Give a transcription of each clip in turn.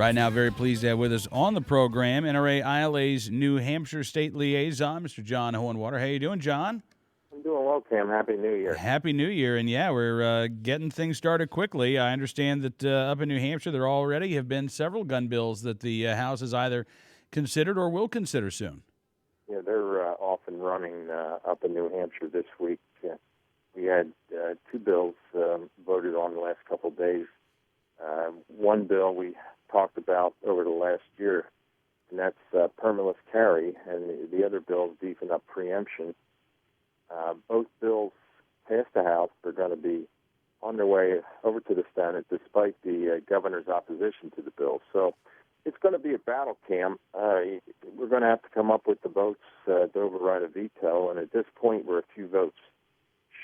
Right now, very pleased to have with us on the program NRA ILA's New Hampshire State Liaison, Mr. John Hohenwater. How you doing, John? I'm doing well, Cam. Happy New Year. Happy New Year. And yeah, we're getting things started quickly. I understand that up in New Hampshire, there already have been several gun bills that the House has either considered or will consider soon. Yeah, they're off and running up in New Hampshire this week. We had two bills voted on the last couple of days. One bill we talked about over the last year, and that's permitless carry, and the other bill is beefing up preemption. Both bills passed the House. They're going to be on their way over to the Senate, despite the governor's opposition to the bill. So it's going to be a battle, Cam. We're going to have to come up with the votes to override a veto, and at this point, we're a few votes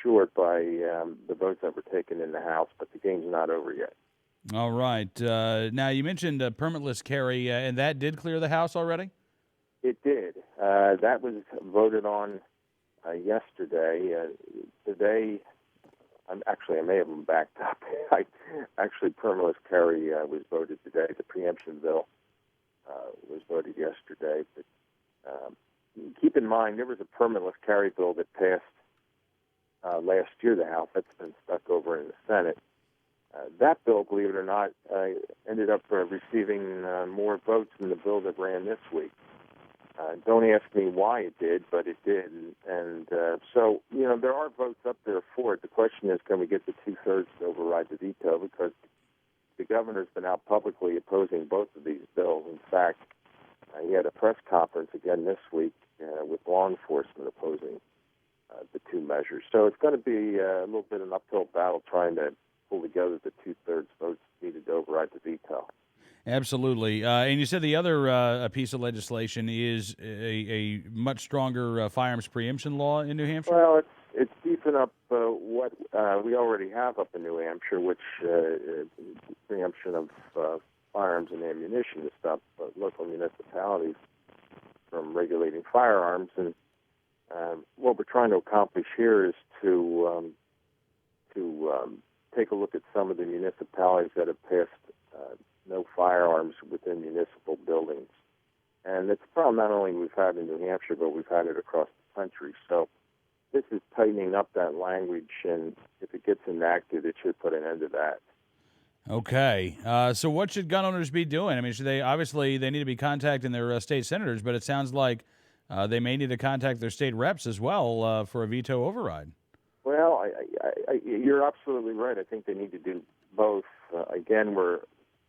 short by the votes that were taken in the House, but the game's not over yet. All right. Now, you mentioned permitless carry, and that did clear the House already? It did. That was voted on yesterday. Today, I may have them backed up. Actually, permitless carry was voted today. The preemption bill was voted yesterday. But keep in mind, there was a permitless carry bill that passed last year, the House. That's been stuck over in the Senate. That bill, believe it or not, ended up receiving more votes than the bill that ran this week. Don't ask me why it did, but it did. And so, there are votes up there for it. The question is, can we get the two-thirds to override the veto? Because the governor's been out publicly opposing both of these bills. In fact, he had a press conference again this week with law enforcement opposing the two measures. So it's going to be a little bit of an uphill battle trying to pull together the two-thirds votes needed to override the veto. Absolutely. And you said the other piece of legislation is a much stronger firearms preemption law in New Hampshire? Well, it's beefing up what we already have up in New Hampshire, which preemption of firearms and ammunition to stop local municipalities from regulating firearms. And what we're trying to accomplish here is to take a look at some of the municipalities that have passed no firearms within municipal buildings. And it's a problem not only we've had in New Hampshire, but we've had it across the country. So this is tightening up that language, and if it gets enacted, it should put an end to that. Okay. So what should gun owners be doing? I mean, they need to be contacting their state senators, but it sounds like they may need to contact their state reps as well for a veto override. Well, you're absolutely right. I think they need to do both. Again, we're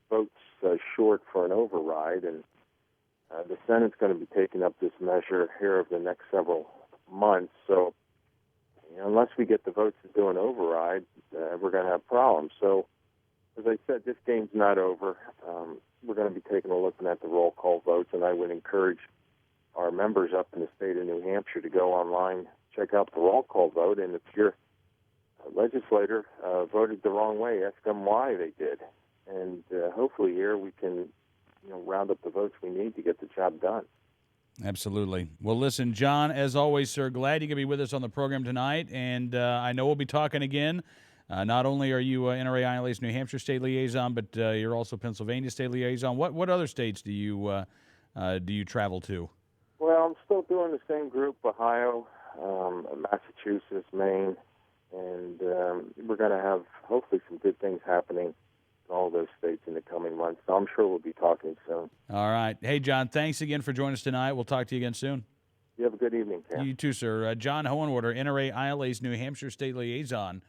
votes short for an override, and the Senate's going to be taking up this measure here over the next several months. So unless we get the votes to do an override, we're going to have problems. So as I said, this game's not over. We're going to be taking a look at the roll call votes, and I would encourage our members up in the state of New Hampshire to go online, check out the roll call vote, and if your legislator voted the wrong way, ask them why they did. And hopefully here we can round up the votes we need to get the job done. Absolutely. Well, listen, John, as always, sir, glad you could be with us on the program tonight, and I know we'll be talking again. Not only are you NRA ILA's New Hampshire State Liaison, but you're also Pennsylvania State Liaison. What other states do you travel to? Well, I'm still doing the same group: Ohio, Massachusetts, Maine, and we're going to have hopefully some good things happening in all those states in the coming months. So I'm sure we'll be talking soon. All right. Hey, John, thanks again for joining us tonight. We'll talk to you again soon. You have a good evening, Cam. You too, sir. John Hohenwater, NRA ILA's New Hampshire State Liaison.